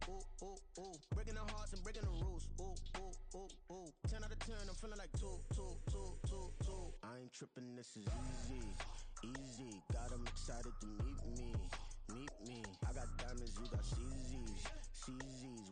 ooh, ooh, ooh. Breaking the hearts and breaking the rules. Ooh, ooh, ooh, ooh. 10 out of 10, I'm feeling like 2. I ain't tripping, this is easy. Got 'em excited to meet me. I got diamonds, you got CZs.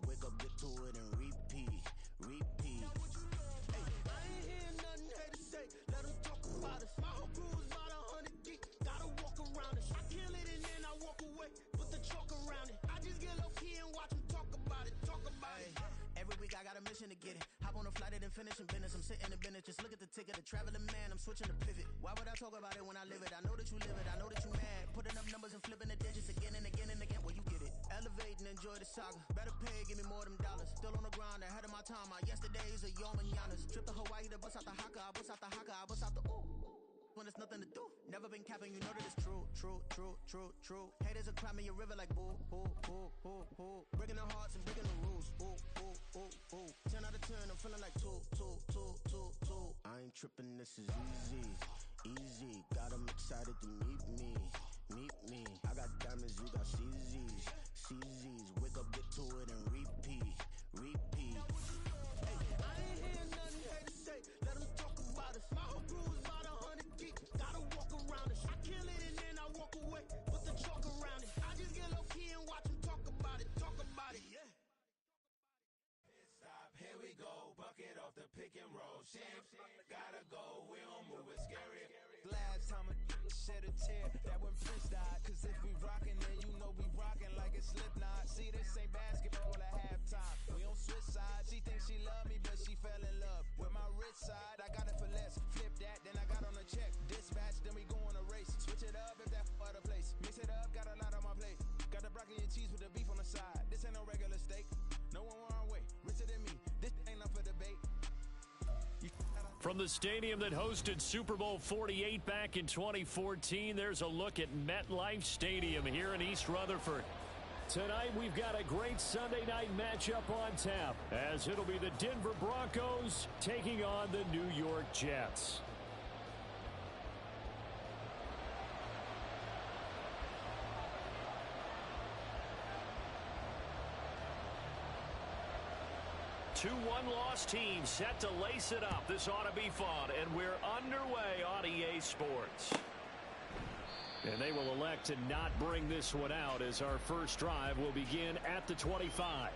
Wake up, get to it and repeat. Hey, I ain't hearing nothing haters say. Let them talk about us. My whole crew is about 100 deep. Gotta walk around it. I kill it and then I walk away. Put the chalk around it. I just get low key and watch them talk about it. Every week I got a mission to get it. Hop on a flight and then finish in business. I'm sitting in business. Just look at the ticket. The traveling man. I'm switching to pivot. Why would I talk about it when I live it? I know that you live it. I know that you mad. Putting up numbers and flipping the digits again and again and again. Well, you get it. Elevate and enjoy the saga. Better pay, give me more of them dollars. Still on the grind, ahead of my time. My yesterdays are your mananas. Trip to Hawaii to bust out the haka. I bust out the haka. I bust out the ooh. When there's nothing to do. Never been capping, you know that it's true. Haters are climbing your river like boo. Breaking the hearts and breaking the rules. Ooh. 10 out of 10, I'm feeling like 2. I ain't tripping, this is easy. Got 'em excited to meet me. I got diamonds, you got CZs. Wake up, get to it and repeat. Hey, I ain't hearing nothing haters say. Let them talk about us. My whole crew is about 100 deep. Gotta walk around it. I kill it and then I walk away. Put the chalk around it. I just get low key and watch them talk about it. Yeah. Stop, here we go, bucket off the pick and roll. Shit, gotta go, we don't move, it's scary. Last time a shed a tear, that when Prince died. Cause if we rockin', then you know we rockin' like it's Slipknot. See, this ain't basketball at halftime. We on switch sides. She thinks she love me, but she fell in love with my rich side. I got it for less. Flip that, then I got on a check. Dispatch, then we go on a race. Switch it up if that other place. Mix it up, got a lot on my plate. Got the broccoli and cheese with the beef on the side. This ain't no regular steak. No one wrong way. Richer than me. This ain't up for debate. From the stadium that hosted Super Bowl 48 back in 2014, there's a look at MetLife Stadium here in East Rutherford. Tonight, we've got a great Sunday night matchup on tap, as it'll be the Denver Broncos taking on the New York Jets. Two one-loss teams set to lace it up. This ought to be fun, and we're underway on EA Sports. And they will elect to not bring this one out, as our first drive will begin at the 25.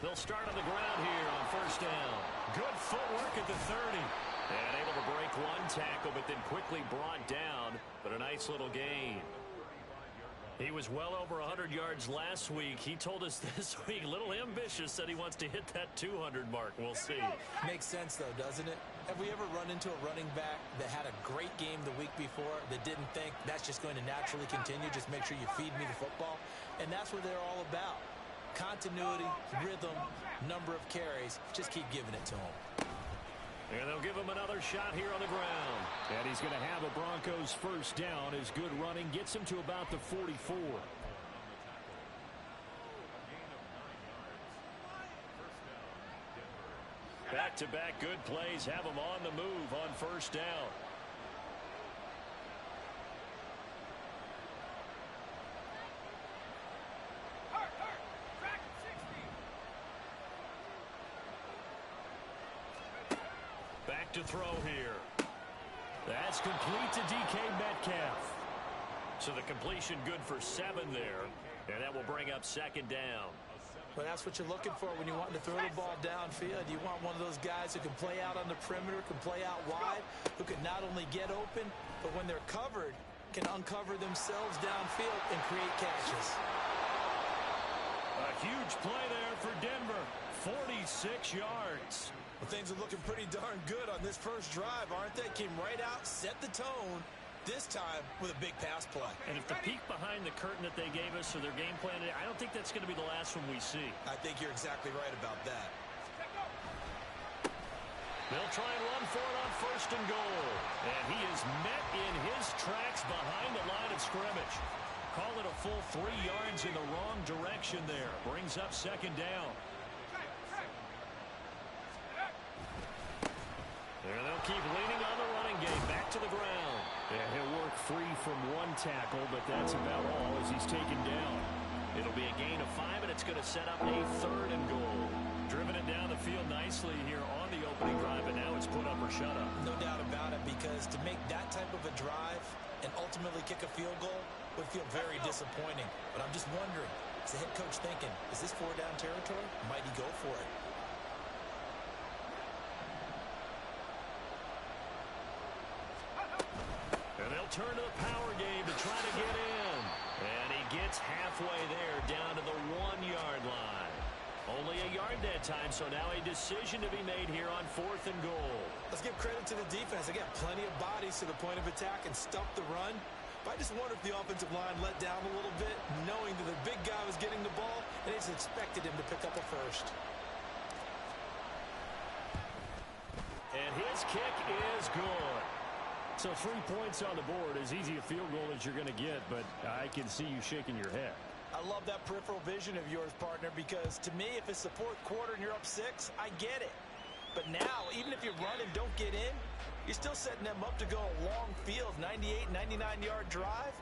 They'll start on the ground here on first down. Good footwork at the 30. And able to break one tackle, but then quickly brought down. But a nice little gain. He was well over 100 yards last week. He told us this week, a little ambitious, said he wants to hit that 200 mark. We'll see. Makes sense, though, doesn't it? Have we ever run into a running back that had a great game the week before that didn't think that's just going to naturally continue? Just make sure you feed me the football. And that's what they're all about. Continuity, rhythm, number of carries. Just keep giving it to him. And they'll give him another shot here on the ground. And he's going to have a Broncos first down. His good running gets him to about the 44. Back-to-back good plays have him on the move on first down. Back to throw here. That's complete to DK Metcalf. So the completion good for 7 there. And that will bring up second down. Well, that's what you're looking for when you're wanting to throw the ball downfield. You want one of those guys who can play out on the perimeter, can play out wide, who can not only get open, but when they're covered, can uncover themselves downfield and create catches. A huge play there for Denver. 46 yards. Well, things are looking pretty darn good on this first drive, aren't they? Came right out, set the tone, this time with a big pass play. And if the peek behind the curtain that they gave us or their game plan, I don't think that's going to be the last one we see. I think you're exactly right about that. They'll try and run for it on first first and goal. And he is met in his tracks behind the line of scrimmage. Call it a full 3 yards in the wrong direction there. Brings up second down. And they'll keep leaning on the running game. Back to the ground. Yeah, he'll work free from one tackle, but that's about all as he's taken down. It'll be a gain of 5, and it's going to set up a third and goal. Driven it down the field nicely here on the opening drive, and now it's put up or shut up. No doubt about it, because to make that type of a drive and ultimately kick a field goal would feel very disappointing. But I'm just wondering, is the head coach thinking, is this 4-down territory? Might he go for it? And they'll turn to the power game to try to get in. And he gets halfway there down to the 1-yard line. Only a yard that time, so now a decision to be made here on 4th and goal. Let's give credit to the defense. They got plenty of bodies to the point of attack and stop the run. But I just wonder if the offensive line let down a little bit, knowing that the big guy was getting the ball, and they just expected him to pick up a first. And his kick is good. So 3 points on the board, as easy a field goal as you're going to get, but I can see you shaking your head. I love that peripheral vision of yours, partner, because to me, if it's the 4th quarter and you're up 6, I get it. But now, even if you run and don't get in, you're still setting them up to go a long field, 98, 99-yard drive.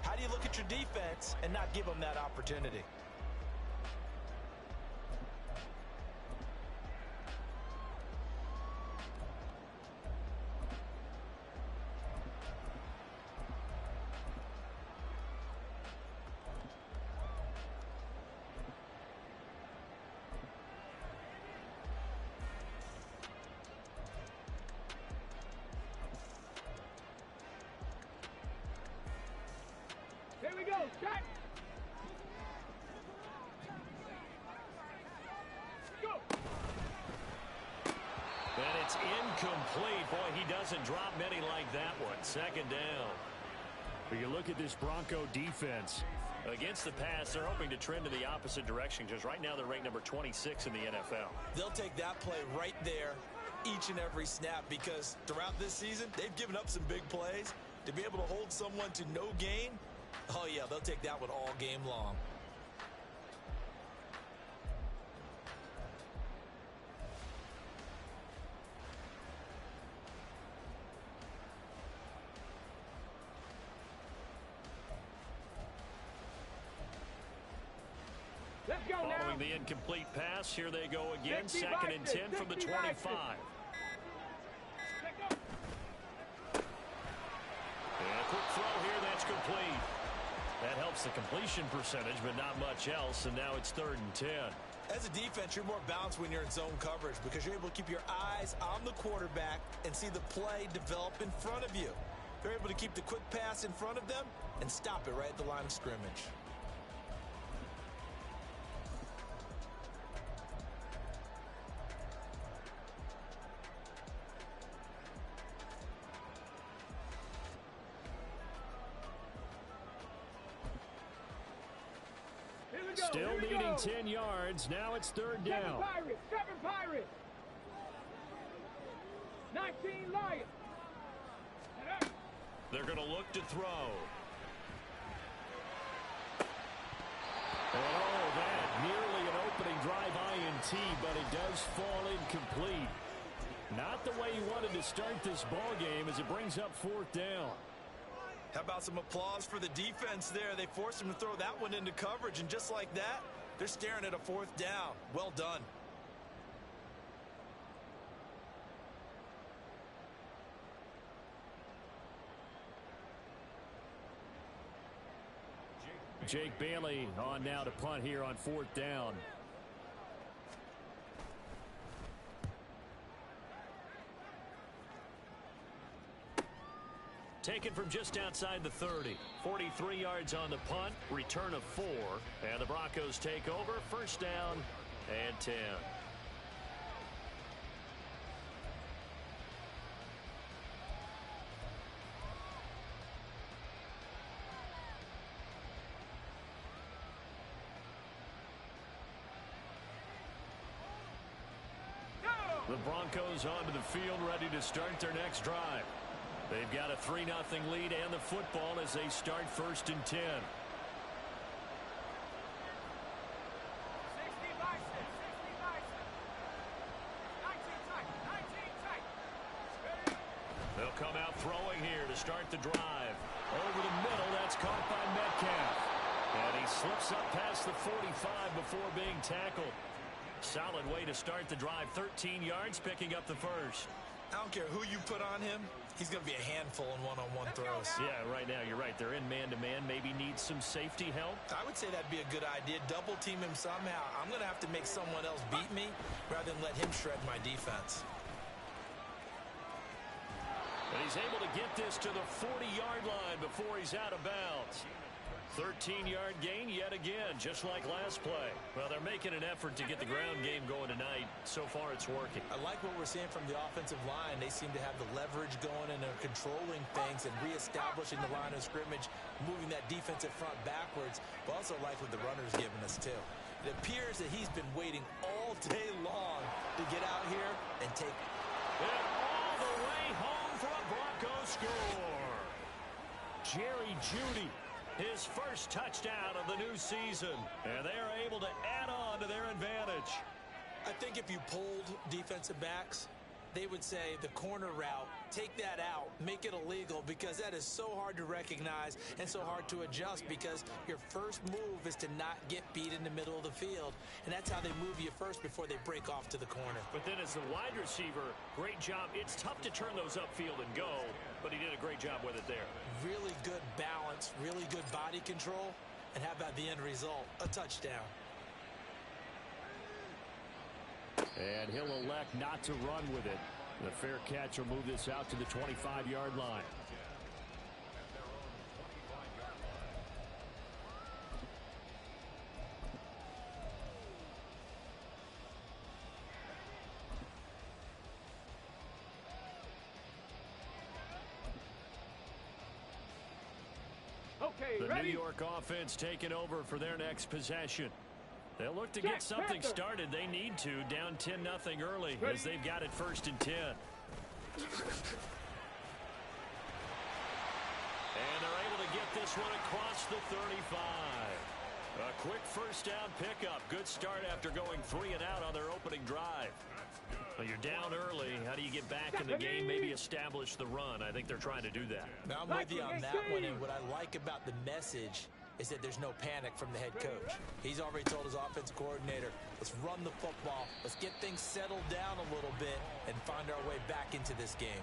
How do you look at your defense and not give them that opportunity? Here we go, set! Go! And it's incomplete. Boy, he doesn't drop many like that one. Second down. But you look at this Bronco defense. Against the pass, they're hoping to trend in the opposite direction, because right now they're ranked number 26 in the NFL. They'll take that play right there each and every snap, because throughout this season, they've given up some big plays. To be able to hold someone to no gain, oh yeah, they'll take that one all game long. Let's go now! Following the incomplete pass, here they go again. 60 Second and 10 from the 25. And a quick throw here, that's complete. That helps the completion percentage, but not much else, and now it's 3rd and 10. As a defense, you're more balanced when you're in zone coverage, because you're able to keep your eyes on the quarterback and see the play develop in front of you. They're able to keep the quick pass in front of them and stop it right at the line of scrimmage. Still needing 10 yards. Now it's 3rd down. 7 Pirates! 19 Lions! They're going to look to throw. Oh, that nearly an opening drive INT, but it does fall incomplete. Not the way he wanted to start this ball game, as it brings up 4th down. How about some applause for the defense there? They forced him to throw that one into coverage, and just like that, they're staring at a 4th down. Well done. Jake Bailey on now to punt here on 4th down. Taken from just outside the 30. 43 yards on the punt. Return of 4. And the Broncos take over. 1st down and 10. Go! The Broncos onto the field, ready to start their next drive. They've got a 3-0 lead and the football as they start 1st and 10. They'll come out throwing here to start the drive. Over the middle, that's caught by Metcalf. And he slips up past the 45 before being tackled. Solid way to start the drive. 13 yards, picking up the first. I don't care who you put on him. He's going to be a handful in one-on-one throws. Yeah, right now, you're right. They're in man-to-man. Maybe need some safety help. I would say that'd be a good idea. Double team him somehow. I'm going to have to make someone else beat me rather than let him shred my defense. And he's able to get this to the 40-yard line before he's out of bounds. 13-yard gain yet again, just like last play. Well, they're making an effort to get the ground game going tonight. So far, it's working. I like what we're seeing from the offensive line. They seem to have the leverage going and they're controlling things and reestablishing the line of scrimmage, moving that defensive front backwards. But also like what the runner's giving us, too. It appears that he's been waiting all day long to get out here and take it all the way home for a Broncos score. Jerry Jeudy, his first touchdown of the new season, and they're able to add on to their advantage. I think if you polled defensive backs, they would say the corner route, take that out, make it illegal, because that is so hard to recognize and so hard to adjust, because your first move is to not get beat in the middle of the field, and that's how they move you first before they break off to the corner. But then as the wide receiver, great job. It's tough to turn those upfield and go, but he did a great job with it there. Really good balance, really good body control, and how about the end result? A touchdown. And he'll elect not to run with it. The fair catch will move this out to the 25-yard line. Okay, the ready? New York offense taking over for their next possession. They'll look to get something started. They need to. Down 10-0 early as they've got it 1st and 10. And they're able to get this one across the 35. A quick first down pickup. Good start after going 3 and out on their opening drive. Well, you're down early. How do you get back in the game? Maybe establish the run. I think they're trying to do that. Now, I'm with you on that one, and what I like about the message is that there's no panic from the head coach. He's already told his offense coordinator, let's run the football, let's get things settled down a little bit and find our way back into this game.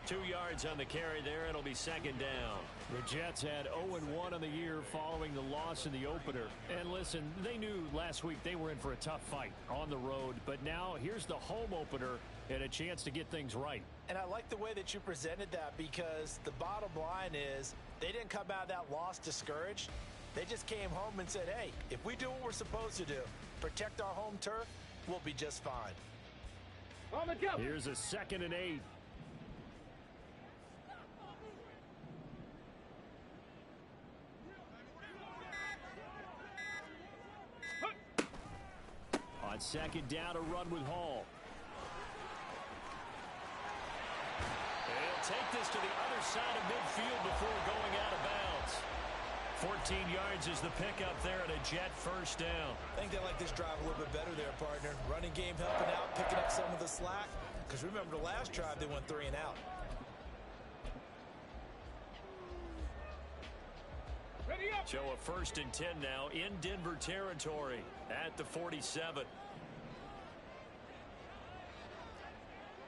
2 yards on the carry there. It'll be 2nd down. The Jets had 0-1 on the year following the loss in the opener. And listen, they knew last week they were in for a tough fight on the road. But now here's the home opener and a chance to get things right. And I like the way that you presented that, because the bottom line is they didn't come out of that loss discouraged. They just came home and said, hey, if we do what we're supposed to do, protect our home turf, we'll be just fine. On the go. Here's a 2nd and 8. On 2nd down, a run with Hall. They'll take this to the other side of midfield before going out of bounds. 14 yards is the pickup there at a Jet first down. I think they like this drive a little bit better there, partner. Running game helping out, picking up some of the slack. Because remember, the last drive they went 3 and out. Ready up. So a 1st and 10 now in Denver territory at the 47.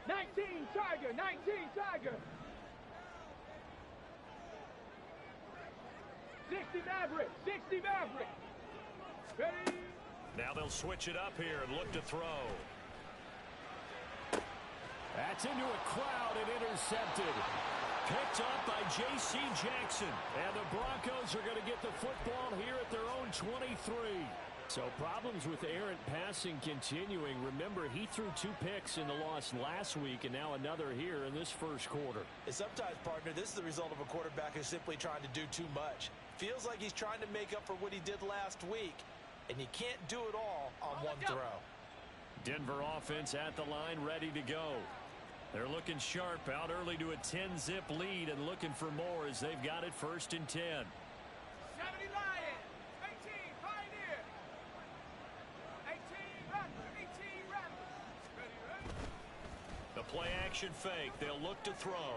19 Tiger, 19 Tiger. 60 Maverick, 60 Maverick. Ready? Now they'll switch it up here and look to throw. That's into a crowd and intercepted. Picked up by J.C. Jackson. And the Broncos are going to get the football here at their own 23. So problems with errant passing continuing. Remember, he threw 2 picks in the loss last week and now another here in this first quarter. And sometimes, partner, this is the result of a quarterback who's simply trying to do too much. Feels like he's trying to make up for what he did last week, and you can't do it all on one throw. Denver offense at the line, ready to go. They're looking sharp, out early to a 10-zip lead and looking for more as they've got it 1st and 10. 70 Lions, 18 Pioneer, 18 Raptor, 18 Raptor. Ready? The play action fake. They'll look to throw.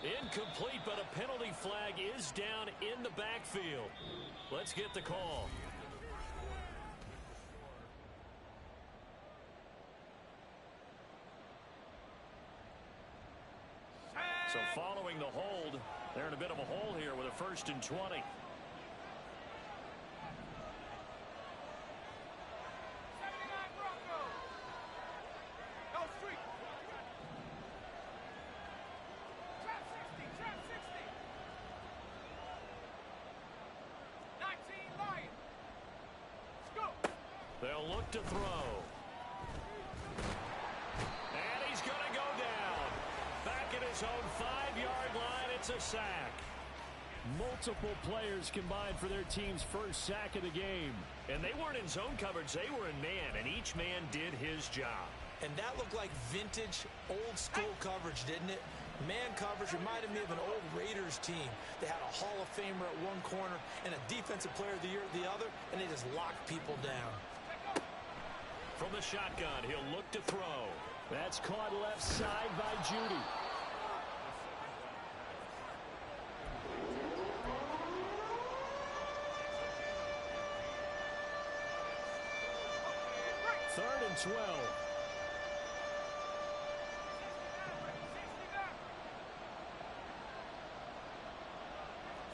Incomplete, but a penalty flag is down in the backfield. Let's get the call. So following the hold, they're in a bit of a hole here with a 1st and 20. 79 Broncos. No street. Trap 60, trap 60. 19 Lions. Go. They'll look to throw. And he's going to go down. Back at his own 5-yard line, it's a sack. Multiple players combined for their team's first sack of the game. And they weren't in zone coverage, they were in man, and each man did his job. And that looked like vintage, old-school coverage, didn't it? Man coverage reminded me of an old Raiders team. They had a Hall of Famer at one corner and a Defensive Player of the Year at the other, and they just locked people down. From the shotgun, he'll look to throw. That's caught left side by Judy. Third and 12.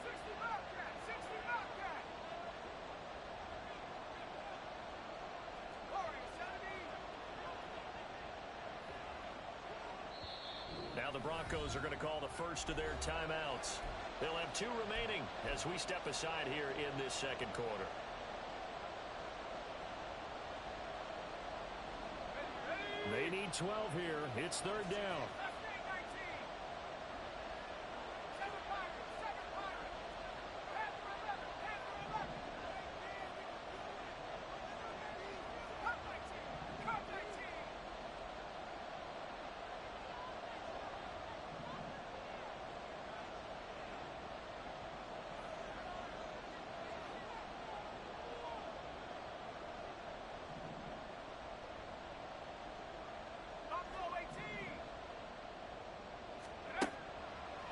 60 Bobcat, 60 Bobcat. Warriors, 70. Now the Broncos are going to call the first of their timeouts. They'll have 2 remaining as we step aside here in this second quarter. They need 12 here. It's 3rd down.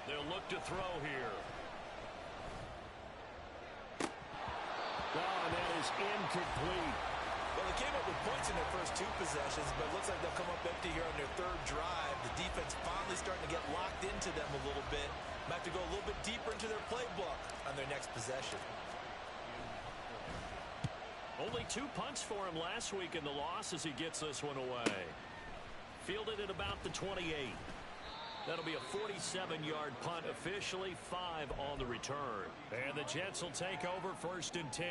They'll look to throw here. Oh, that is incomplete. Well, they came up with points in their first 2 possessions, but it looks like they'll come up empty here on their 3rd drive. The defense finally starting to get locked into them a little bit. Might have to go a little bit deeper into their playbook on their next possession. Only 2 punts for him last week in the loss as he gets this one away. Fielded at about the 28. That'll be a 47-yard punt officially, 5 on the return. And the Jets will take over 1st and 10.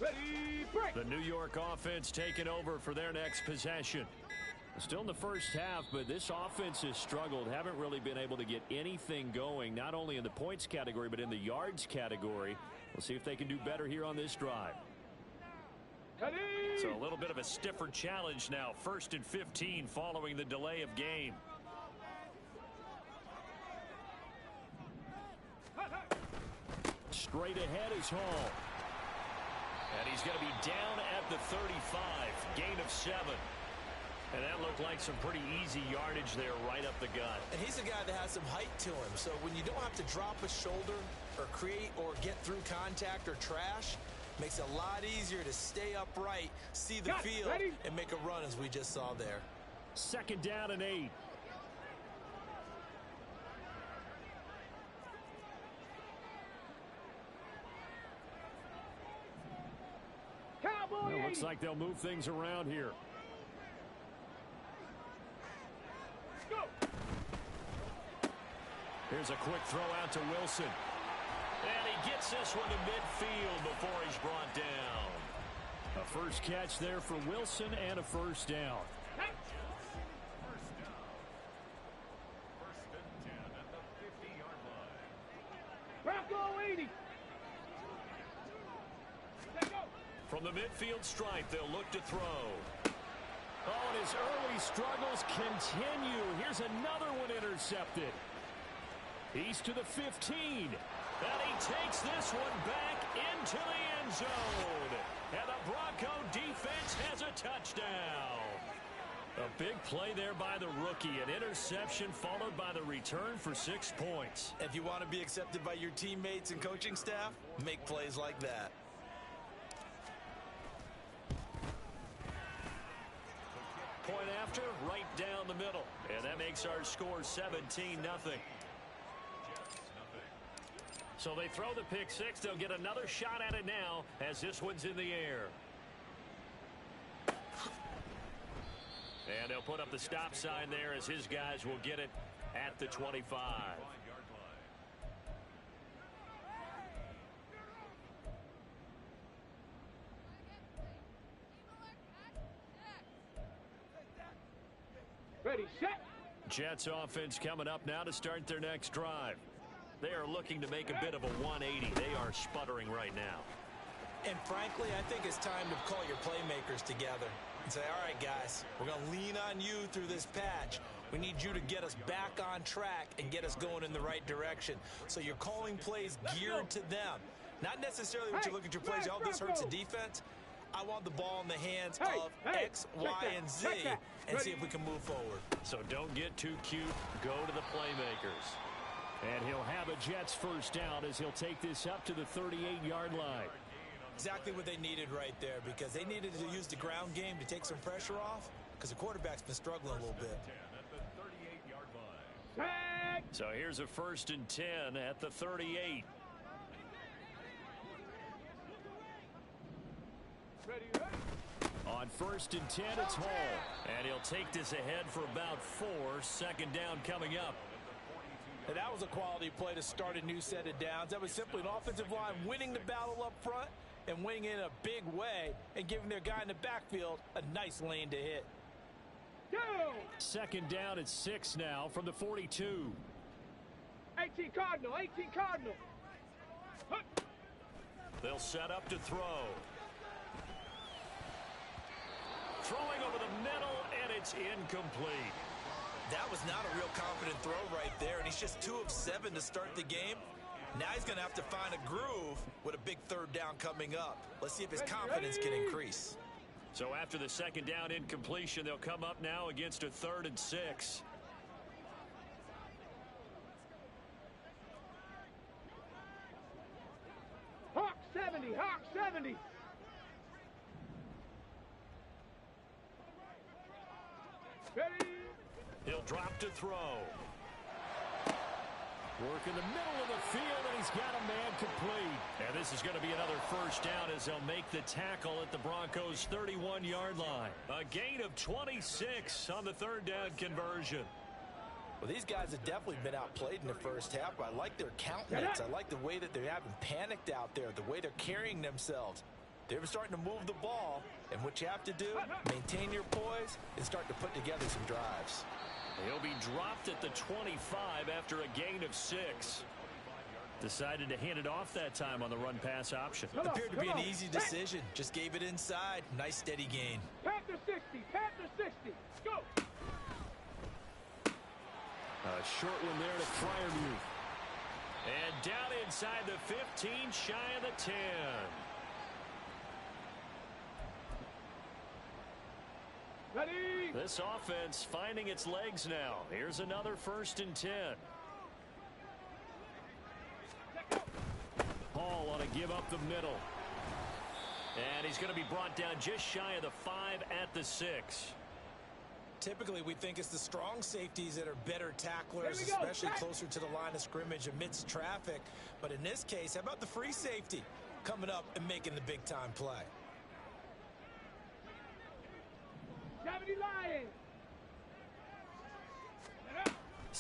Ready, break. The New York offense taking over for their next possession. Still in the first half, but this offense has struggled. Haven't really been able to get anything going, not only in the points category, but in the yards category. We'll see if they can do better here on this drive. Ready. So a little bit of a stiffer challenge now. 1st and 15 following the delay of game. Straight ahead is Hall. And he's going to be down at the 35. Gain of 7. And that looked like some pretty easy yardage there right up the gut. And he's a guy that has some height to him. So when you don't have to drop a shoulder or create or get through contact or trash, makes it a lot easier to stay upright, see the field, and make a run as we just saw there. 2nd down and 8. Looks like they'll move things around here. Go. Here's a quick throw out to Wilson. And he gets this one to midfield before he's brought down. A first catch there for Wilson and a first down. Hey. Bronco 80. Let's go. From the midfield stripe, they'll look to throw. Oh, and his early struggles continue. Here's another one intercepted. He's to the 15. And he takes this one back into the end zone. And the Bronco defense has a touchdown. A big play there by the rookie. An interception followed by the return for 6 points. If you want to be accepted by your teammates and coaching staff, make plays like that. Point after, right down the middle. And that makes our score 17-0. So they throw the pick six. They'll get another shot at it now as this one's in the air. And they'll put up the stop sign there as his guys will get it at the 25. Ready, set. Jets offense coming up now to start their next drive. They are looking to make a bit of a 180. They are sputtering right now. And frankly, I think it's time to call your playmakers together and say, all right, guys, we're going to lean on you through this patch. We need you to get us back on track and get us going in the right direction. So you're calling plays geared to them. Not necessarily what you look at your plays, oh, this hurts the defense. I want the ball in the hands of X, Y, and Z and see if we can move forward. So don't get too cute. Go to the playmakers. And he'll have a Jets first down as he'll take this up to the 38-yard line. Exactly what they needed right there, because they needed to use the ground game to take some pressure off, because the quarterback's been struggling a little bit. So here's a 1st and 10 at the 38. Ready. On 1st and 10, it's Hall. And he'll take this ahead for about 4. 2nd down coming up. And that was a quality play to start a new set of downs. That was simply an offensive line winning the battle up front and winning in a big way and giving their guy in the backfield a nice lane to hit. Go. 2nd down at 6 now from the 42. 18 Cardinal. 18 Cardinal. Huh. They'll set up to throw. Throwing over the middle, and it's incomplete. That was not a real confident throw right there, and he's just 2 of 7 to start the game. Now he's going to have to find a groove with a big 3rd down coming up. Let's see if his confidence can increase. So after the 2nd down incompletion, they'll come up now against a 3rd and 6. Hawk 70. Hawk 70. Ready. He'll drop to throw. Work in the middle of the field, and he's got a man complete. And this is going to be another 1st down as they'll make the tackle at the Broncos' 31-yard line. A gain of 26 on the 3rd down conversion. Well, these guys have definitely been outplayed in the first half. I like their countenance. I like the way that they haven't panicked out there, the way they're carrying themselves. They're starting to move the ball, and what you have to do, maintain your poise and start to put together some drives. He'll be dropped at the 25 after a gain of 6. Decided to hand it off that time on the run-pass option. Appeared to be an easy decision. Just gave it inside. Nice, steady gain. Panther 60. Panther 60. Go. A short one there to Fryermuth. And down inside the 15, shy of the 10. Ready. This offense finding its legs now. Here's another 1st and 10. Hall on a give up the middle. And he's going to be brought down just shy of the 5 at the 6. Typically, we think it's the strong safeties that are better tacklers, especially closer to the line of scrimmage amidst traffic. But in this case, how about the free safety coming up and making the big-time play?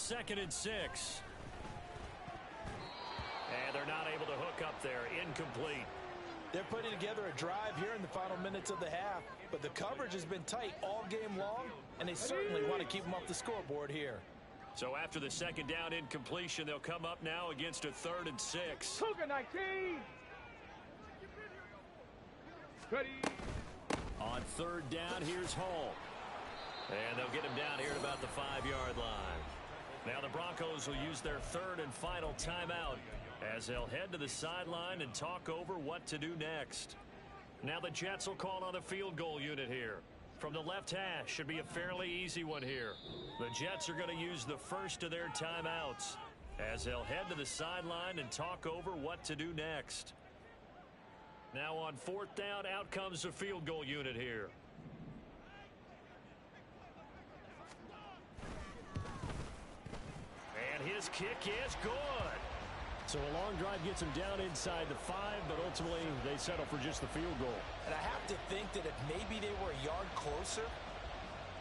2nd and 6. And they're not able to hook up there. Incomplete. They're putting together a drive here in the final minutes of the half, but the coverage has been tight all game long, and they certainly want to keep them off the scoreboard here. So after the 2nd down incompletion, they'll come up now against a 3rd and 6. Cougar 19. Ready. On 3rd down, here's Hall. And they'll get him down here at about the 5-yard line. Now the Broncos will use their 3rd and final timeout as they'll head to the sideline and talk over what to do next. Now the Jets will call on a field goal unit here. From the left hash, should be a fairly easy one here. The Jets are going to use the first of their timeouts as they'll head to the sideline and talk over what to do next. Now on 4th down, out comes the field goal unit here. And his kick is good. So a long drive gets them down inside the 5, but ultimately they settle for just the field goal. And I have to think that if maybe they were a yard closer,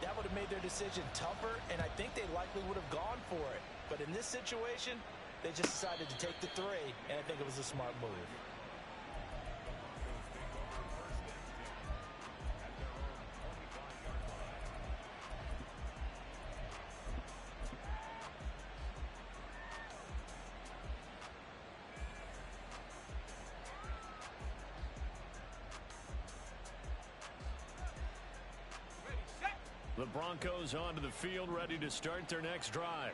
that would have made their decision tougher, and I think they likely would have gone for it. But in this situation, they just decided to take the 3, and I think it was a smart move. The Broncos onto the field, ready to start their next drive.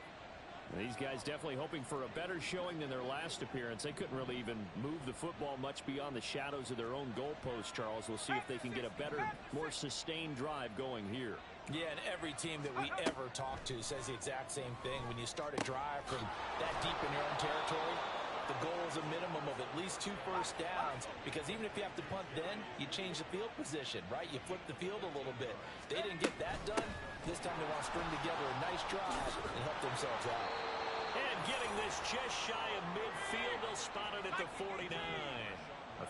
These guys definitely hoping for a better showing than their last appearance. They couldn't really even move the football much beyond the shadows of their own goalpost, Charles. We'll see if they can get a better, more sustained drive going here. Yeah, and every team that we ever talk to says the exact same thing. When you start a drive from that deep in your own territory, the goal is a minimum of at least 2 first downs, because even if you have to punt then, you change the field position, right? You flip the field a little bit. They didn't get that done. This time they want to string together a nice drive and help themselves out. And getting this just shy of midfield, they'll spot it at the 49.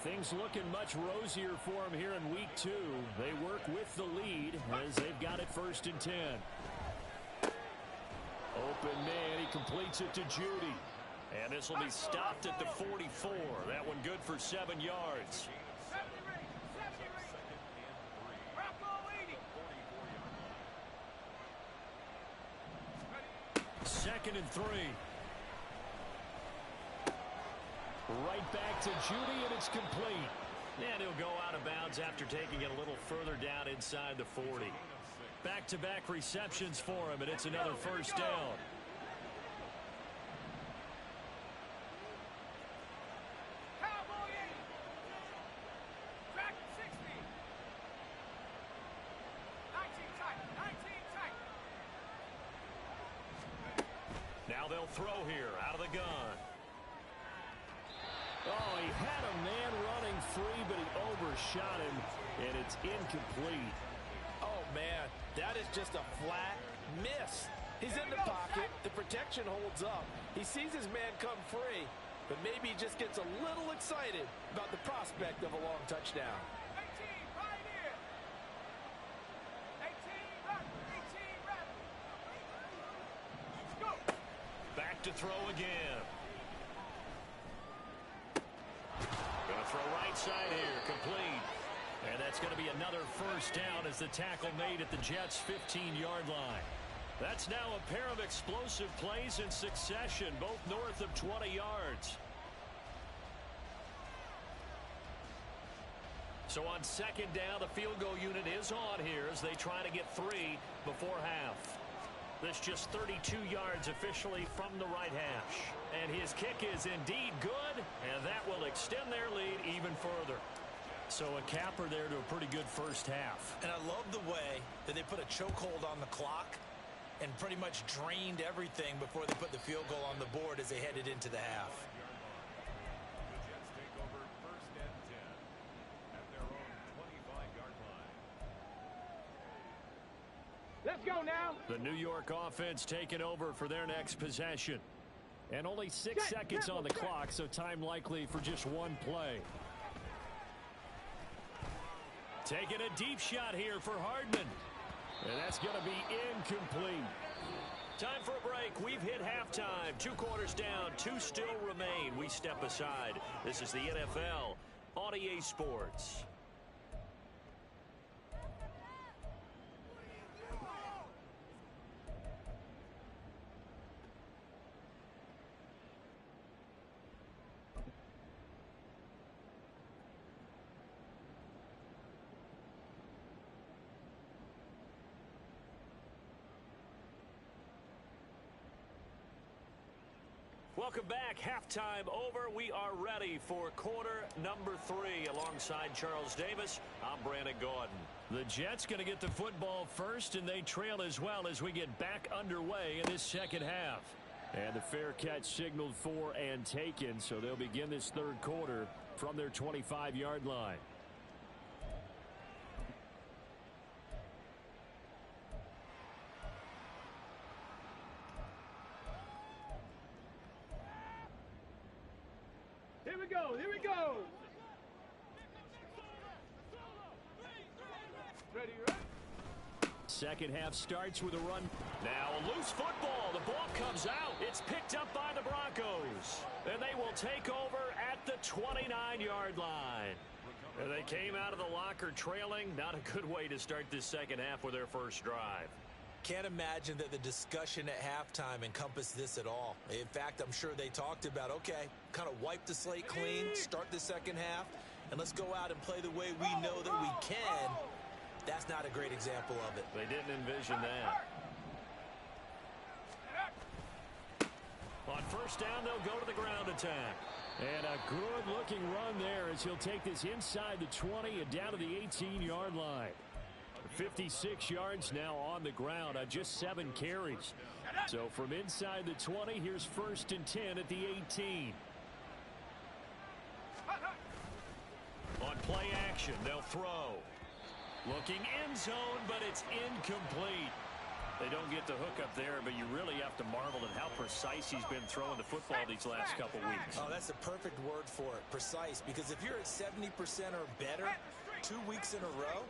Things looking much rosier for them here in week 2. They work with the lead as they've got it 1st and 10. Open man, he completes it to Judy. And this will be stopped at the 44. That one good for 7 yards. 2nd and 3. Right back to Judy, and it's complete. And he'll go out of bounds after taking it a little further down inside the 40. Back-to-back receptions for him, and it's another 1st down. Now they'll throw here out of the gun. Oh, he had a man running free, but he overshot him, and it's incomplete. Oh, man, that is just a flat miss. He's in the pocket. The protection holds up. He sees his man come free, but maybe he just gets a little excited about the prospect of a long touchdown. Back to throw again. Going to throw right side here, complete. And that's going to be another 1st down as the tackle made at the Jets' 15-yard line. That's now a pair of explosive plays in succession, both north of 20 yards. So on 2nd down, the field goal unit is on here as they try to get 3 before half. This just 32 yards officially from the right hash. And his kick is indeed good, and that will extend their lead even further. So a capper there to a pretty good 1st half. And I love the way that they put a chokehold on the clock and pretty much drained everything before they put the field goal on the board as they headed into the half. Let's go now. The New York offense taking over for their next possession. And only 6 seconds on the clock, so time likely for just one play. Taking a deep shot here for Hardman. And that's going to be incomplete. Time for a break. We've hit halftime. 2 quarters down, 2 still remain. We step aside. This is the NFL on EA Sports. Welcome back. Halftime over. We are ready for quarter number 3. Alongside Charles Davis, I'm Brandon Gordon. The Jets going to get the football first, and they trail as well as we get back underway in this second half. And the fair catch signaled for and taken, so they'll begin this third quarter from their 25-yard line. Here we go. Here we go. Ready, right? Second half starts with a run. Now a loose football. The ball comes out. It's picked up by the Broncos. And they will take over at the 29-yard line. And they came out of the locker trailing. Not a good way to start this second half with their first drive. Can't imagine that the discussion at halftime encompassed this at all. In fact, I'm sure they talked about, okay, kind of wipe the slate clean, start the second half, and let's go out and play the way we know that we can. That's not a great example of it. They didn't envision that. On first down, they'll go to the ground attack. And a good-looking run there as he'll take this inside the 20 and down to the 18-yard line. 56 yards now on the ground on just 7 carries. So from inside the 20, here's 1st and 10 at the 18. On play action, they'll throw. Looking end zone, but it's incomplete. They don't get the hook up there, but you really have to marvel at how precise he's been throwing the football these last couple weeks. Oh, that's the perfect word for it, precise, because if you're at 70% or better 2 weeks in a row,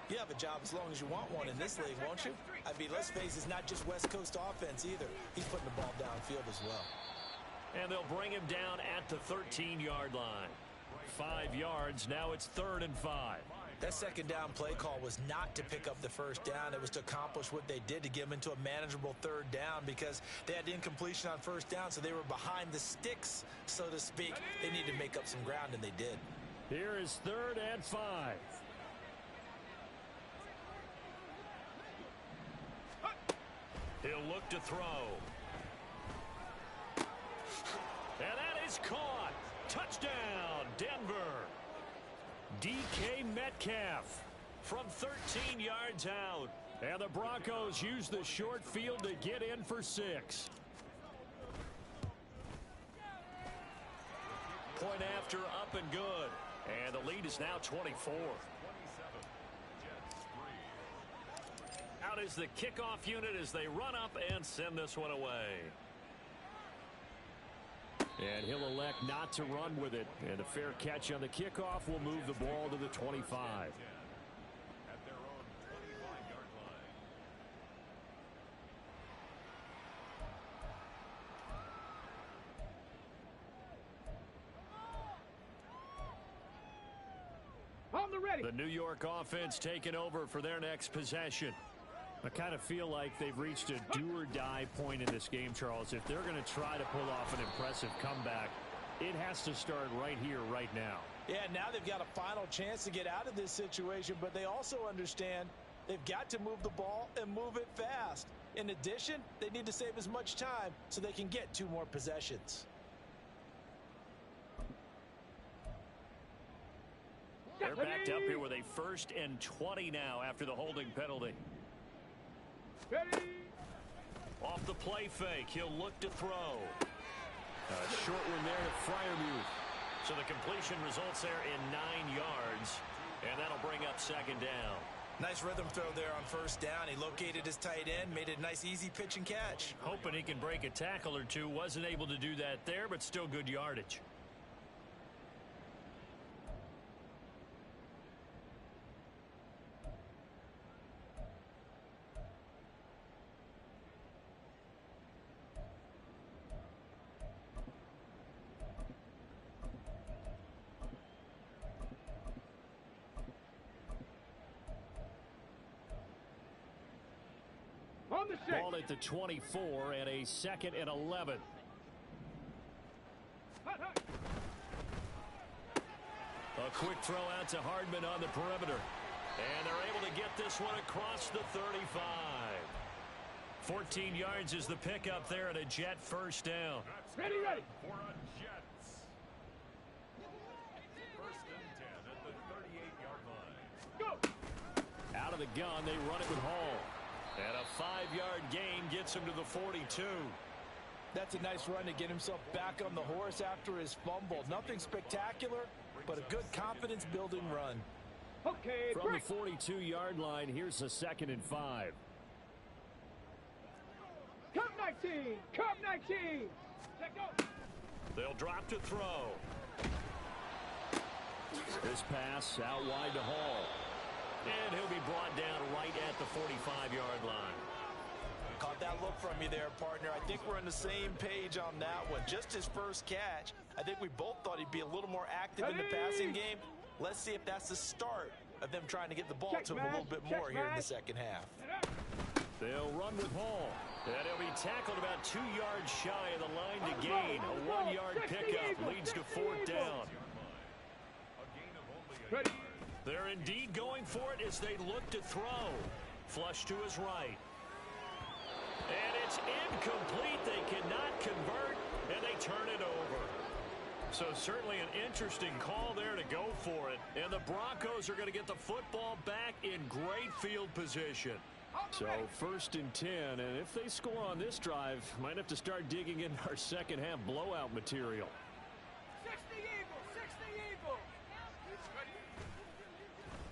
you have a job as long as you want one in this league, won't you? I mean, let's face it, it's not just West Coast offense either. He's putting the ball downfield as well. And they'll bring him down at the 13-yard line. 5 yards, now it's 3rd and 5. That second down play call was not to pick up the first down. It was to accomplish what they did to get them into a manageable 3rd down because they had incompletion on first down, so they were behind the sticks, so to speak. They needed to make up some ground, and they did. Here is 3rd and 5. He'll look to throw. And that is caught. Touchdown, Denver. DK Metcalf from 13 yards out. And the Broncos use the short field to get in for 6. Point after up and good. And the lead is now 24. Out is the kickoff unit as they run up and send this one away. And he'll elect not to run with it. And a fair catch on the kickoff will move the ball to the 25. At their own 25-yard line. On the ready. The New York offense taking over for their next possession. I kind of feel like they've reached a do-or-die point in this game, Charles. If they're going to try to pull off an impressive comeback, it has to start right here, right now. Yeah, now they've got a final chance to get out of this situation, but they also understand they've got to move the ball and move it fast. In addition, they need to save as much time so they can get 2 more possessions. They're backed up here with a 1st and 20 now after the holding penalty. Ready. Off the play fake, he'll look to throw. A short one there to Freiermuth. So the completion results there in 9 yards, and that'll bring up 2nd down. Nice rhythm throw there on first down. He located his tight end, made it a nice easy pitch and catch. Hoping he can break a tackle or two. Wasn't able to do that there, but still good yardage. On the shake. Ball at the 24 and a 2nd and 11. Hot, hot. A quick throw out to Hardman on the perimeter. And they're able to get this one across the 35. 14 yards is the pickup there and a Jet first down. Ready, ready. For a Jets. First and 10 at the 38-yard line. Go. Out of the gun, they run it with Hall. And a 5-yard gain gets him to the 42. That's a nice run to get himself back on the horse after his fumble. Nothing spectacular, but a good confidence-building run. Okay, From break. the 42-yard line, here's a 2nd and 5. Come 19. Come 19. Let go. They'll drop to throw. This pass out wide to Hall. And he'll be brought down right at the 45-yard line. Caught that look from you there, partner. I think we're on the same page on that one. Just his first catch. I think we both thought he'd be a little more active in the passing game. Let's see if that's the start of them trying to get the ball to him a little bit more here in the second half. They'll run with Hall. And he'll be tackled about 2 yards shy of the line to gain. A 1-yard pickup leads to 4th down. Ready. They're indeed going for it as they look to throw. Flush to his right. And it's incomplete. They cannot convert, and they turn it over. So certainly an interesting call there to go for it. And the Broncos are going to get the football back in great field position. So 1st and 10, and if they score on this drive, might have to start digging in our second half blowout material. 60 Eagles. 60 Eagles.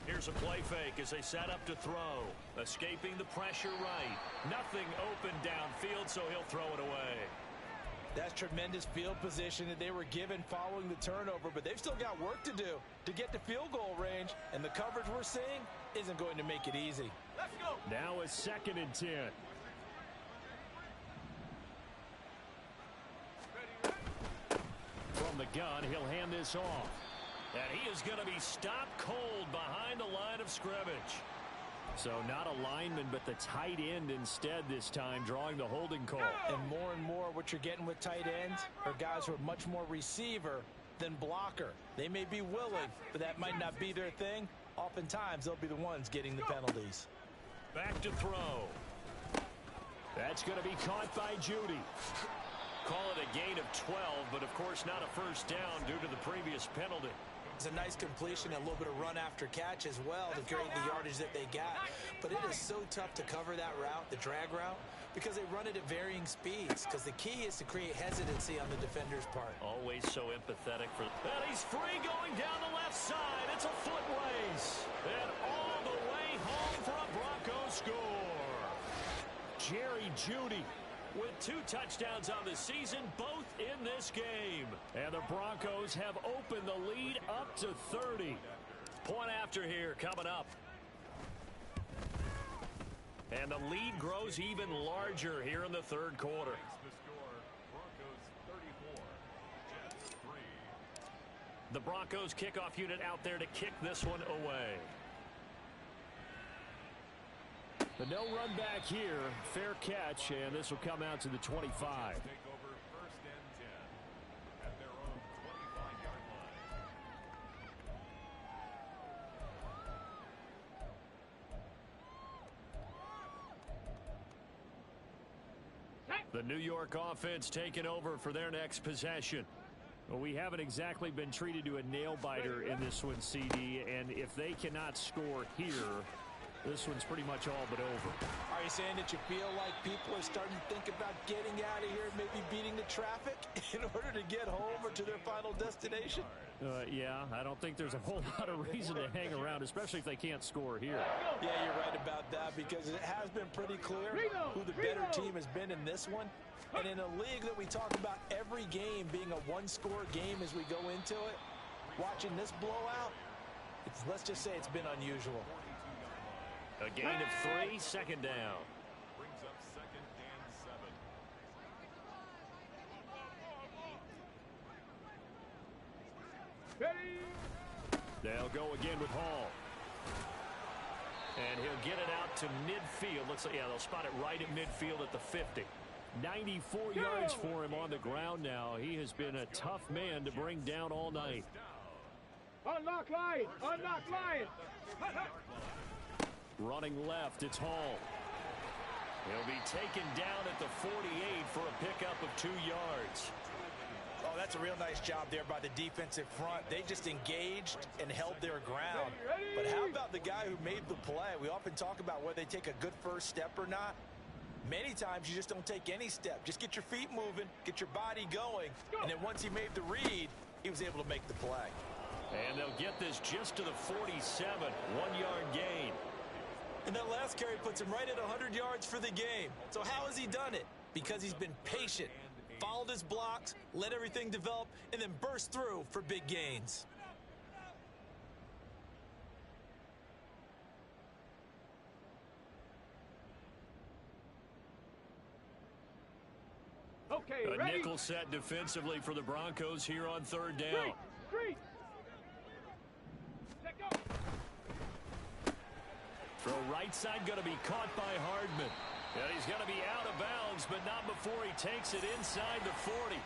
Here's a play fake as they set up to throw. Escaping the pressure right. Nothing open downfield, so he'll throw it away. That's tremendous field position that they were given following the turnover, but they've still got work to do to get to field goal range, and the coverage we're seeing isn't going to make it easy. Let's go. Now a 2nd and 10. From the gun, he'll hand this off. And he is going to be stopped cold behind the line of scrimmage. So not a lineman, but the tight end instead this time, drawing the holding call. And more what you're getting with tight ends are guys who are much more receiver than blocker. They may be willing, but that might not be their thing. Oftentimes, they'll be the ones getting the penalties. Back to throw. That's going to be caught by Judy. Call it a gain of 12, but of course not a first down due to the previous penalty. It's a nice completion and a little bit of run after catch as well to create the yardage that they got. But it is so tough to cover that route, the drag route, because they run it at varying speeds. Because the key is to create hesitancy on the defender's part. Always so empathetic for... And he's free going down the left side. It's a foot race. And all the way home for a Broncos score. Jerry Jeudy with 2 touchdowns on the season, both in this game. And the Broncos have opened the lead up to 30. Point after here coming up. And the lead grows even larger here in the 3rd quarter. The Broncos kickoff unit out there to kick this one away. The no run back here, fair catch, and this will come out to the 25. Take over 1st and 10 at their own 25-yard Set. The New York offense taking over for their next possession. Well, we haven't exactly been treated to a nail-biter in this one, CD, and if they cannot score here, this one's pretty much all but over. Are you saying that you feel like people are starting to think about getting out of here, maybe beating the traffic in order to get home or to their final destination? Yeah, I don't think there's a whole lot of reason to hang around, especially if they can't score here. Yeah, you're right about that because it has been pretty clear who the better team has been in this one. And in a league that we talk about every game being a one-score game as we go into it, watching this blowout, let's just say it's been unusual. A gain of 3, 2nd down. Brings up 2nd and 7. Ready. They'll go again with Hall. And he'll get it out to midfield. Let's say, yeah, they'll spot it right at midfield at the 50. 94 yards for him on the ground now. He has been a tough man to bring down all night. Unlock line! Unlock line! Running left, it's Hall. He'll be taken down at the 48 for a pickup of 2 yards. Oh, that's a real nice job there by the defensive front. They just engaged and held their ground. But how about the guy who made the play? We often talk about whether they take a good first step or not. Many times you just don't take any step. Just get your feet moving, get your body going, and then once he made the read, he was able to make the play. And they'll get this just to the 47, 1-yard gain. And that last carry puts him right at 100 yards for the game. So how has he done it? Because he's been patient, followed his blocks, let everything develop, and then burst through for big gains. Okay, A ready? nickel set defensively for the Broncos here on 3rd down. Street! Check go! Throw right side going to be caught by Hardman. And he's going to be out of bounds, but not before he takes it inside the 40.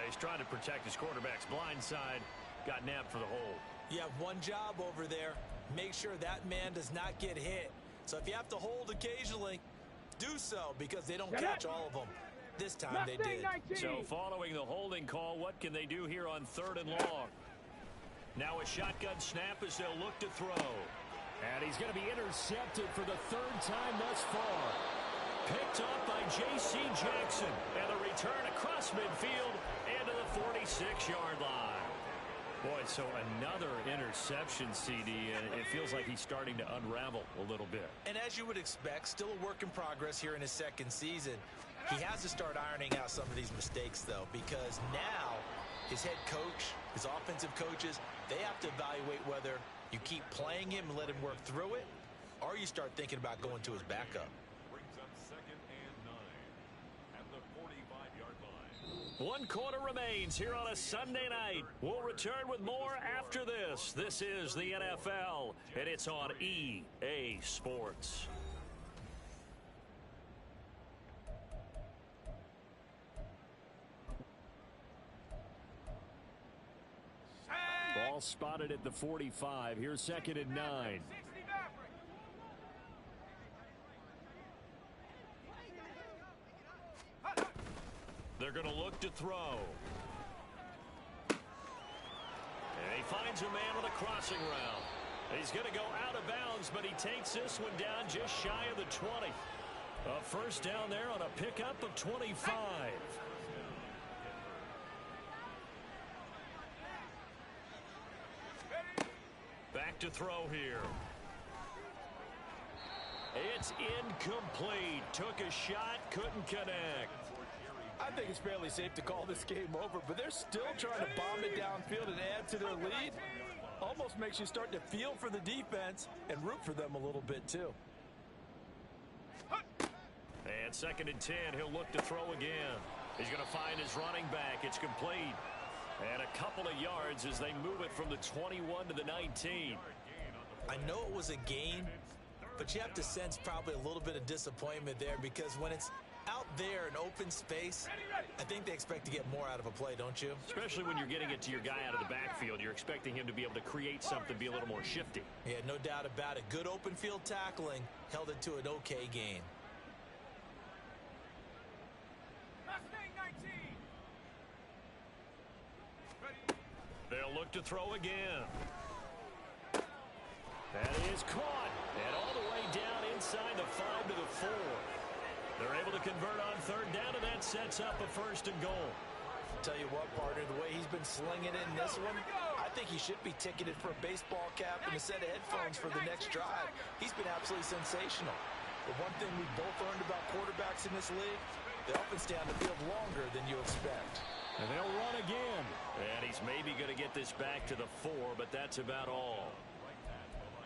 He's trying to protect his quarterback's blind side. Got nabbed for the hold. You have one job over there. Make sure that man does not get hit. So if you have to hold occasionally, do so, because they don't catch all of them. This time they did. So following the holding call, what can they do here on 3rd and long? Now a shotgun snap as they'll look to throw. And he's going to be intercepted for the 3rd time thus far. Picked up by J.C. Jackson. And the return across midfield and to the 46-yard line. Boy, so another interception, CD, and it feels like he's starting to unravel a little bit. And as you would expect, still a work in progress here in his 2nd season. He has to start ironing out some of these mistakes, though, because now his head coach, his offensive coaches, they have to evaluate whether you keep playing him and let him work through it, or you start thinking about going to his backup. Brings up 2nd and 9 at the 45-yard line. 1 quarter remains here on a Sunday night. We'll return with more after this. This is the NFL, and it's on EA Sports. Ball spotted at the 45. Here's 2nd and 9. They're going to look to throw. And he finds a man on the crossing route. He's going to go out of bounds, but he takes this one down just shy of the 20. A first down there on a pickup of 25. Back to throw here. It's incomplete. Took a shot, couldn't connect. I think it's fairly safe to call this game over, but they're still trying to bomb it downfield and add to their lead. Almost makes you start to feel for the defense and root for them a little bit, too. And 2nd and 10, he'll look to throw again. He's going to find his running back. It's complete. And a couple of yards as they move it from the 21 to the 19. I know it was a gain, but you have to sense probably a little bit of disappointment there, because when it's out there in open space, I think they expect to get more out of a play, don't you? Especially when you're getting it to your guy out of the backfield. You're expecting him to be able to create something, be a little more shifty. Yeah, no doubt about it. Good open field tackling held it to an okay gain. They'll look to throw again. That is caught. And all the way down inside the 5 to the 4. They're able to convert on 3rd down, and that sets up a 1st and goal. Tell you what, partner, the way he's been slinging it in this one, I think he should be ticketed for a baseball cap and a set of headphones for the next drive. He's been absolutely sensational. The one thing we both learned about quarterbacks in this league, they often stay on the field longer than you expect. And they'll run again. And he's maybe going to get this back to the 4, but that's about all.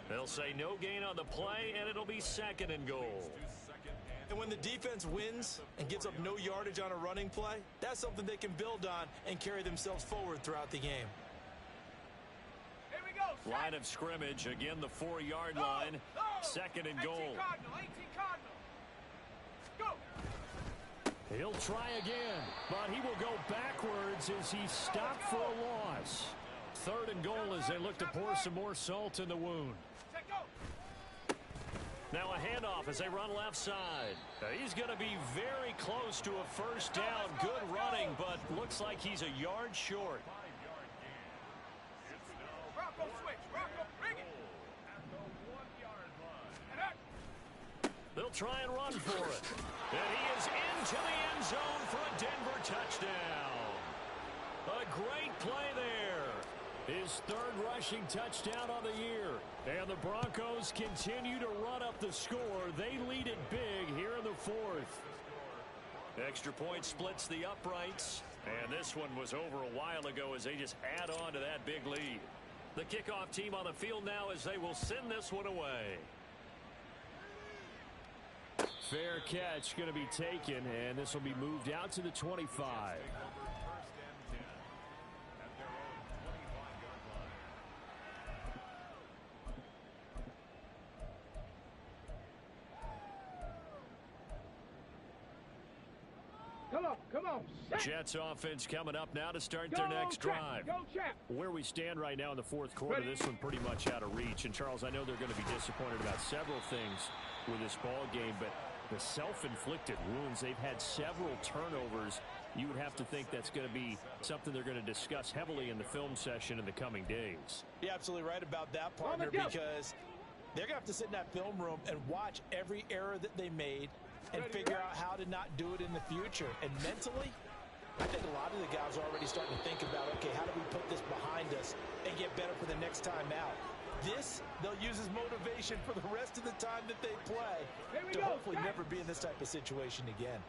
They'll say no gain on the play, and it'll be 2nd and goal. And when the defense wins and gives up no yardage on a running play, that's something they can build on and carry themselves forward throughout the game. Here we go, Line of scrimmage, again the 4-yard line. Second and goal. 18 Cardinal. Go. He'll try again, but he will go backwards as he's stopped for a loss. Third and goal as they look to pour some more salt in the wound. Now a handoff as they run left side. He's going to be very close to a first down. Good running, but looks like he's a yard short. Rocco switch. Rocco, bring it. They'll try and run for it. And he is into the end zone for a Denver touchdown. A great play there. His third rushing touchdown on the year. And the Broncos continue to run up the score. They lead it big here in the fourth. Extra point splits the uprights. And this one was over a while ago as they just add on to that big lead. The kickoff team on the field now as they will send this one away. Fair catch going to be taken, and this will be moved out to the 25. Come on. Set. Jets offense coming up now to start their next drive. Go, Chap. Where we stand right now in the fourth quarter, this one pretty much out of reach. And, Charles, I know they're going to be disappointed about several things with this ball game, but the self-inflicted wounds, they've had several turnovers. You would have to think that's going to be something they're going to discuss heavily in the film session in the coming days. You're absolutely right about that, partner, because they're going to have to sit in that film room and watch every error that they made and figure out how to not do it in the future. And mentally, I think a lot of the guys are already starting to think about, okay, how do we put this behind us and get better for the next time out? This, they'll use as motivation for the rest of the time that they play to hopefully never be in this type of situation again.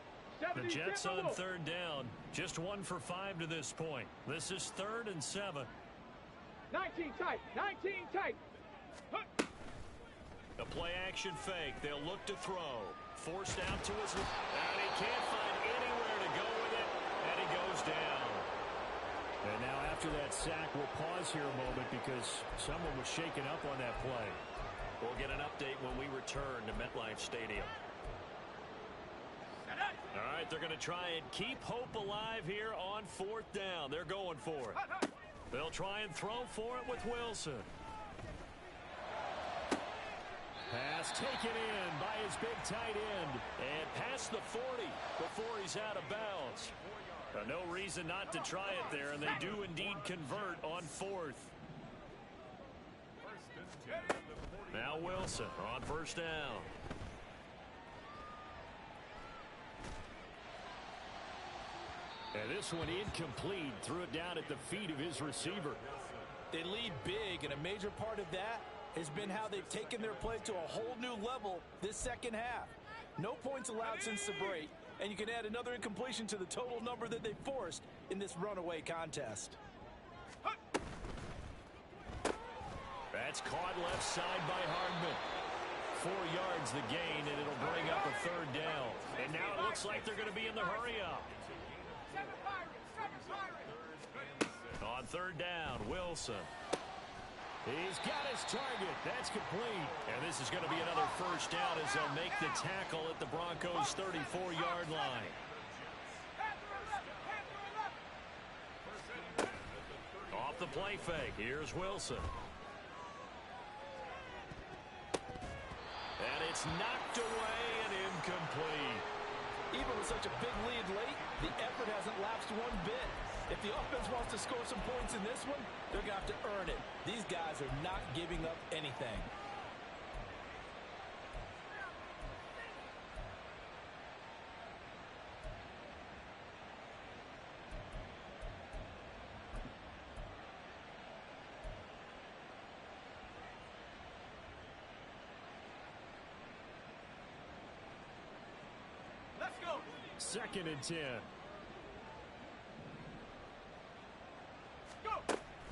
The Jets on third down, just 1 for 5 to this point. This is 3rd and 7. 19 tight. A play action fake. They'll look to throw. Forced out to his left. And he can't find anywhere to go with it. And he goes down. And now after that sack, we'll pause here a moment because someone was shaken up on that play. We'll get an update when we return to MetLife Stadium. All right, they're going to try and keep hope alive here on 4th down. They're going for it. They'll try and throw for it with Wilson. Pass taken in by his big tight end. And past the 40 before he's out of bounds. No reason not to try it there, and they do indeed convert on 4th. Now Wilson on 1st down. And this one incomplete. Threw it down at the feet of his receiver. They lead big, and a major part of that has been how they've taken their play to a whole new level this second half. No points allowed since the break, and you can add another incompletion to the total number that they forced in this runaway contest. That's caught left side by Hardman. 4 yards the gain, and it'll bring up a 3rd down. And now it looks like they're going to be in the hurry-up. On 3rd down, Wilson. He's got his target. That's complete. And this is going to be another first down as they'll make the tackle at the Broncos' 34-yard line. Off the play fake. Here's Wilson. And it's knocked away and incomplete. Even with such a big lead late, the effort hasn't lapsed one bit. If the offense wants to score some points in this one, they're going to have to earn it. These guys are not giving up anything. Let's go. 2nd and 10.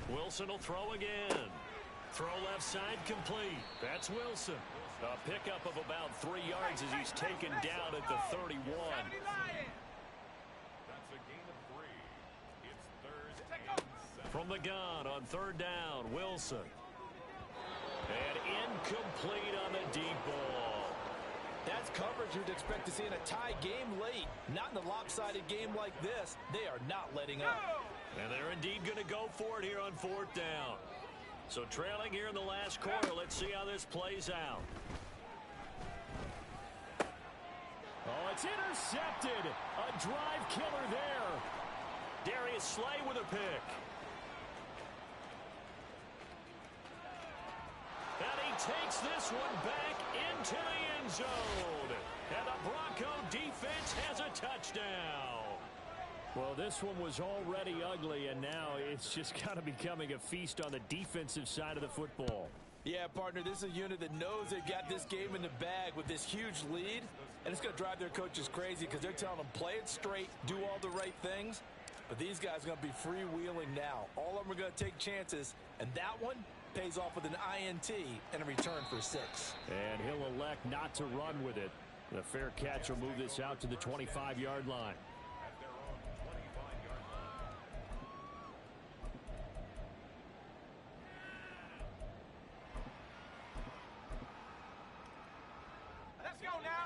Wilson will throw again. Throw left side complete. That's Wilson. A pickup of about 3 yards as he's taken down at the 31. That's a gain of 3. It's 3rd and 7. From the gun on 3rd down, Wilson. And incomplete on the deep ball. That's coverage you'd expect to see in a tie game late. Not in a lopsided game like this. They are not letting up. And they're indeed going to go for it here on 4th down. So trailing here in the last quarter. Let's see how this plays out. Oh, it's intercepted. A drive killer there. Darius Slay with a pick. And he takes this one back into the end zone. And the Bronco defense has a touchdown. Well, this one was already ugly, and now it's just kind of becoming a feast on the defensive side of the football. Yeah, partner, this is a unit that knows they've got this game in the bag with this huge lead, and it's going to drive their coaches crazy because they're telling them play it straight, do all the right things, but these guys are going to be freewheeling now. All of them are going to take chances, and that one pays off with an INT and a return for 6. And he'll elect not to run with it. The fair catch will move this out to the 25-yard line.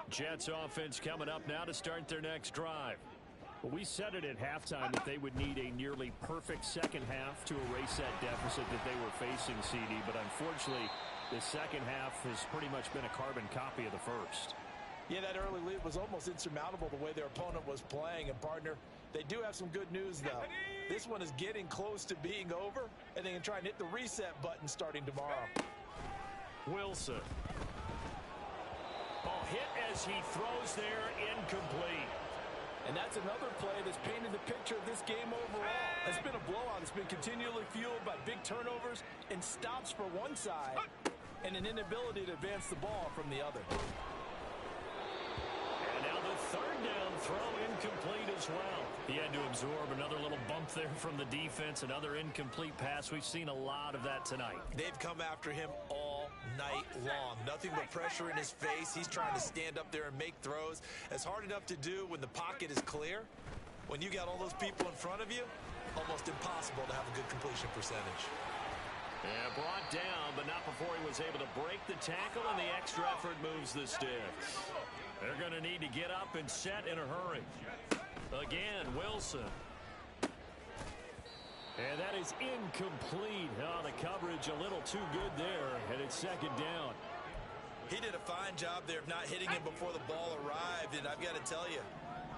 Jets offense coming up now to start their next drive. Well, we said it at halftime that they would need a nearly perfect second half to erase that deficit that they were facing, CD. But unfortunately, the second half has pretty much been a carbon copy of the first. Yeah, that early lead was almost insurmountable the way their opponent was playing. And, partner, they do have some good news, though. This one is getting close to being over, and they can try and hit the reset button starting tomorrow. Wilson. Ball hit as he throws there, incomplete. And that's another play that's painted the picture of this game overall. It's been a blowout. It's been continually fueled by big turnovers and stops for one side and an inability to advance the ball from the other. And now the third down throw incomplete as well. He had to absorb another little bump there from the defense, another incomplete pass. We've seen a lot of that tonight. They've come after him all night long. Nothing but pressure in his face. He's trying to stand up there and make throws. It's hard enough to do when the pocket is clear. When you got all those people in front of you, almost impossible to have a good completion percentage. Yeah, brought down, but not before he was able to break the tackle, and the extra effort moves the sticks. They're going to need to get up and set in a hurry. Again, Wilson. And that is incomplete. Oh, the coverage a little too good there, and it's second down. He did a fine job there of not hitting him before the ball arrived, and I've got to tell you,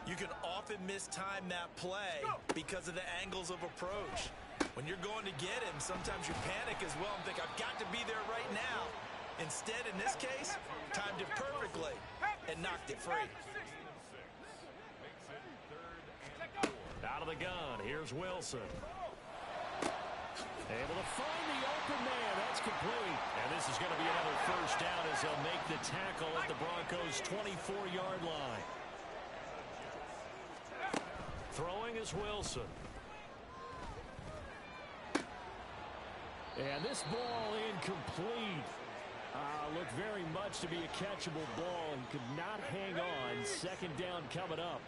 you can often mistime that play because of the angles of approach. When you're going to get him, sometimes you panic as well and think, I've got to be there right now. Instead, in this case, timed it perfectly and knocked it free. Out of the gun, here's Wilson. Able to find the open man. That's complete. And this is going to be another first down as they'll make the tackle at the Broncos' 24-yard line. Throwing is Wilson. And this ball incomplete. Looked very much to be a catchable ball and could not hang on. Second down coming up.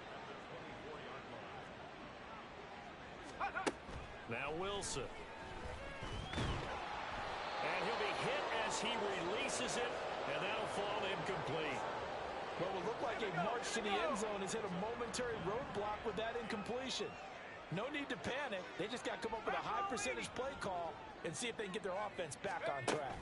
Now Wilson. And he'll be hit as he releases it, and that'll fall incomplete. What will look like a march to the end zone has hit a momentary roadblock with that incompletion. No need to panic. They just got to come up with a high percentage play call and see if they can get their offense back on track.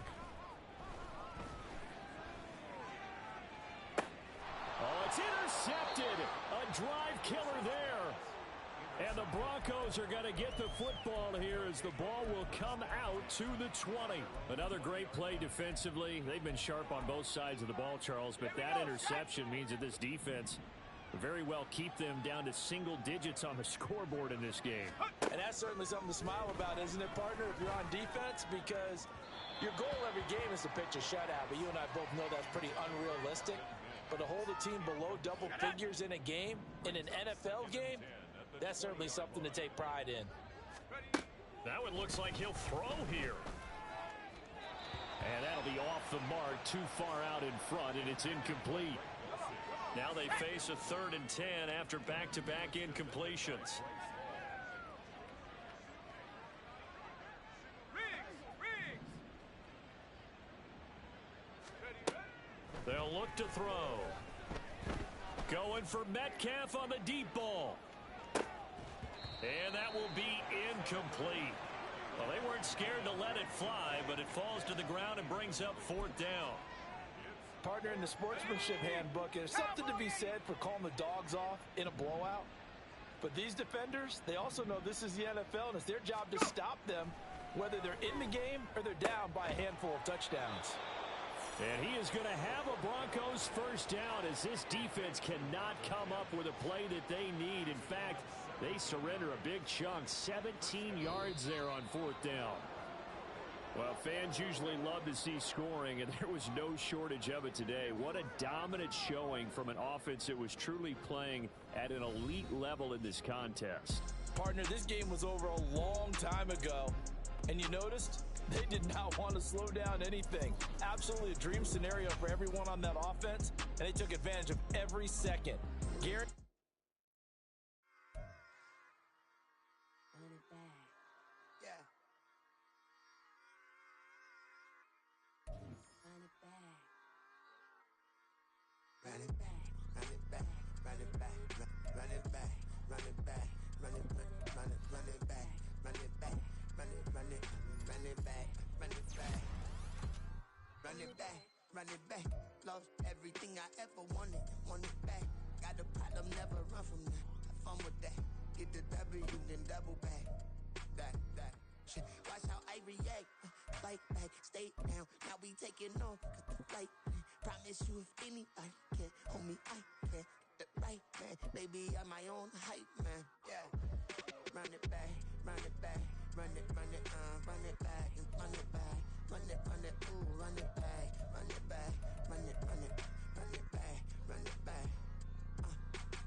Oh, it's intercepted. A drive killer there. And the Broncos are going to get the football here as the ball will come out to the 20. Another great play defensively. They've been sharp on both sides of the ball, Charles, but that interception means that this defense very well keep them down to single digits on the scoreboard in this game. And that's certainly something to smile about, isn't it, partner, if you're on defense? Because your goal every game is to pitch a shutout, but you and I both know that's pretty unrealistic. But to hold a team below double figures in a game, in an NFL game, that's certainly something to take pride in. That one looks like he'll throw here. And that'll be off the mark, too far out in front, and it's incomplete. Now they face a 3rd and 10 after back-to-back incompletions. to throw. Going for Metcalf on the deep ball. And that will be incomplete. Well, they weren't scared to let it fly, but it falls to the ground and brings up 4th down. Partner, in the sportsmanship handbook, there's something to be said for calling the dogs off in a blowout. But these defenders, they also know this is the NFL, and it's their job to stop them, whether they're in the game or they're down by a handful of touchdowns. And he is going to have a Broncos first down, as this defense cannot come up with a play that they need. In fact, they surrender a big chunk, 17 yards there on 4th down. Well, fans usually love to see scoring, and there was no shortage of it today. What a dominant showing from an offense that was truly playing at an elite level in this contest. Partner, this game was over a long time ago, and you noticed they did not want to slow down anything. Absolutely a dream scenario for everyone on that offense, and they took advantage of every second. Garrett. Run it back, lost everything I ever wanted it back. Got a problem, never run from that. Have fun with that. Get the W, then double back. That. Shit. Watch how I react. Fight back, stay down. Now we taking on, cut the flight. Promise you if anybody can, homie, I can. Get the right man, baby, I'm my own hype man. Yeah. Run it back, run it back, run it back, and run it back. Run it, ooh, run it back, run it back, run it back.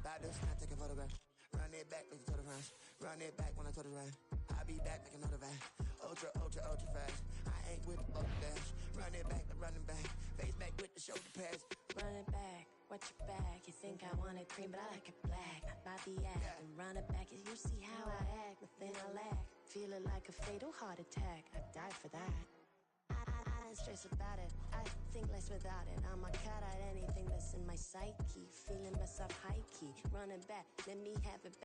About this, not take a photograph. Run it back, make it to the rounds. Run it back when I told it round. I'll be back, make another van. Ultra fast. I ain't with the boat dash. Run it back, running back. Face back with the shoulder pads. Run it back, watch your back. You think I want it cream, but I like it black. Bobby act and run it back. You see how I act, nothing I lack. Feeling like a fatal heart attack. I die for that. I don't stress about it. I think less without it. I'ma cut out anything that's in my psyche. Feeling myself high key. Running back, let me have it back.